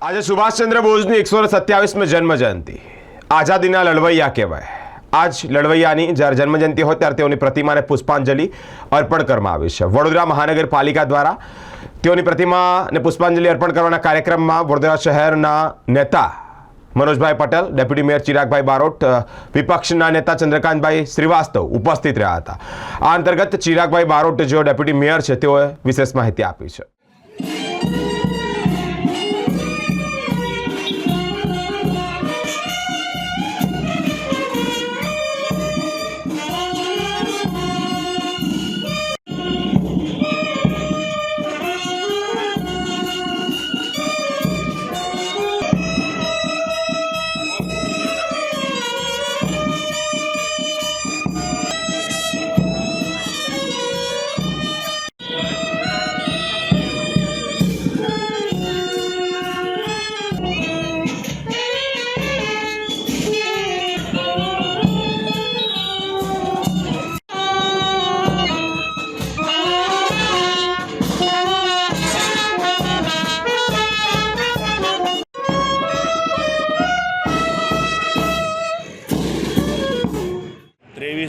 आज सुभाषचंद्र बोसनी 127મી जन्म जयंती आजादीना लड़वैया कहेवाय। आज लड़वैयानी જ્યારે જન્મજયંતિ હોય ત્યારે તેઓની પ્રતિમાને પુષ્પાંજલિ અર્પણ કરવામાં આવી છે। વડોદરા મહાનગરપાલિકા દ્વારા તેઓની પ્રતિમાને પુષ્પાંજલિ અર્પણ કરવાના કાર્યક્રમમાં વડોદરા શહેરના નેતા मनोजभाई पटेल, डेप्यूटी मेयर चिरागभाई बारोट, विपक्षना नेता चंद्रकांतभाई श्रीवास्तव उपस्थित रह्या हता। आ अंतर्गत चिरागभाई बारोट जो डेप्यूटी मेयर छे तेओए विशेष माहिती आपी छे।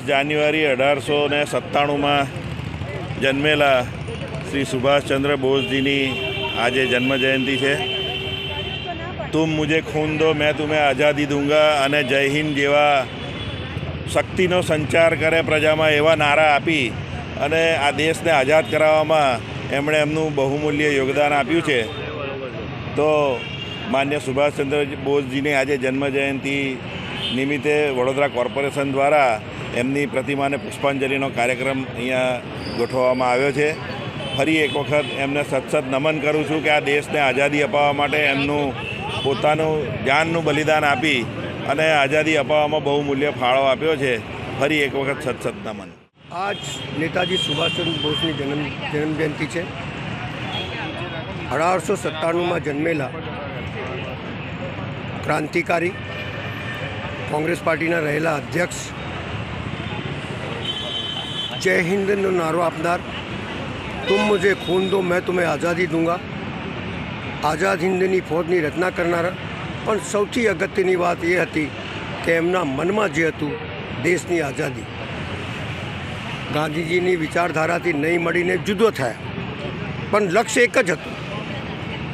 જાન્યુઆરી 1897 में जन्मेला श्री सुभाषचंद्र बोसजीनी आज जन्म जयंती है। तुम मुझे खून दो मैं तुम्हें आज़ादी दूंगा अने जय हिंद जेवा शक्तिनो संचार करे प्रजा में एवा नारा आपी अने आ देश ने आज़ाद कराववामां एमणे एमनुं बहुमूल्य योगदान आप्युं छे। तो मान्य सुभाषचंद्र बोसजीनी आज जन्म जयंती निमित्ते वडोदरा कॉर्पोरेशन द्वारा एमनी प्रतिमा ने पुष्पांजलिनो कार्यक्रम अहींया गोठववामां आव्यो छे। फरी एक वखत एमने सतसत नमन करूँ छूँ कि आ देश ने आज़ादी अपाववा माटे एमनुं पोतानुं जाननुं बलिदान आपी अने आज़ादी अपाववामां बहुमूल्य फाळो आप्यो छे। फरी एक वखत सतसत नमन। आज नेताजी सुभाषचंद्र बोसनी जन्म जयंती है। 1897 में जन्मेला क्रांतिकारी कांग्रेस पार्टी रहेला अध्यक्ष, जय हिंद नो नारो आपनार, तुम मुझे खून दो मैं तुम्हें आज़ादी दूंगा, आज़ाद हिंदनी फौजनी रचना करनारा। पण सौथी अगत्यनी बात ये हती कि एमना मनमा जे हतुं देशनी आज़ादी गांधीजीनी विचारधाराथी नहीं मळीने जुदो थया, पण लक्ष्य एक ज हतुं,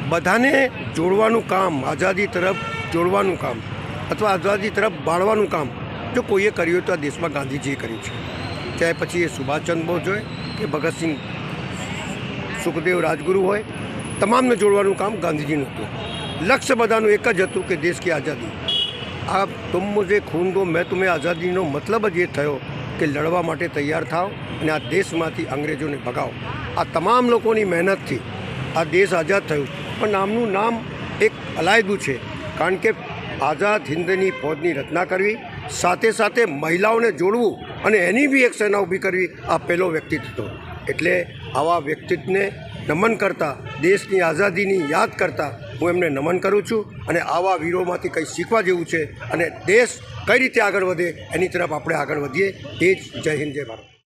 बधाने जोड़वानुं काम, आज़ादी तरफ जोड़वानुं काम अथवा आज़ादी तरफ बाळवानुं काम जो कोईए कर्युं तो आ देशमां गांधीजीए कर्युं छे। चाहे पछी सुभाषचंद्र बोस होय कि भगत सिंह, सुखदेव राजगुरु होय, तमामने जोड़वानुं काम गांधीजीनुं हतुं। लक्ष्य बधानुं एक ज हतुं कि देश की आज़ादी। आ तुम मुझे खून दो मैं तुम्हें आज़ादीनो मतलब ज ए थयो कि लड़वा माटे तैयार थाओ अने आ देशमांथी अंग्रेजोने भगाओ। आ तमाम लोकोनी मेहनतथी आ देश आज़ाद थयुं, पण नामनुं नाम एक अलायदुं छे, कारण के आज़ाद हिंदनी फौजनी रचना करवी, साथे साथे महिलाओने जोड़वू अने एनी भी एक सेना ऊभी करवी, आ पहलो व्यक्तित्व हतो। एटले आवा व्यक्तित्वने नमन करता, देशनी आज़ादीनी याद करता हूँ एमने नमन करूँ छूँ अने आवा वीरोमांथी कंई शीखवा जेवुं छे अने देश कई रीते आगळ वधे एनी तरफ आपणे आगळ वधीए। ए ज जय हिंद जय भारत।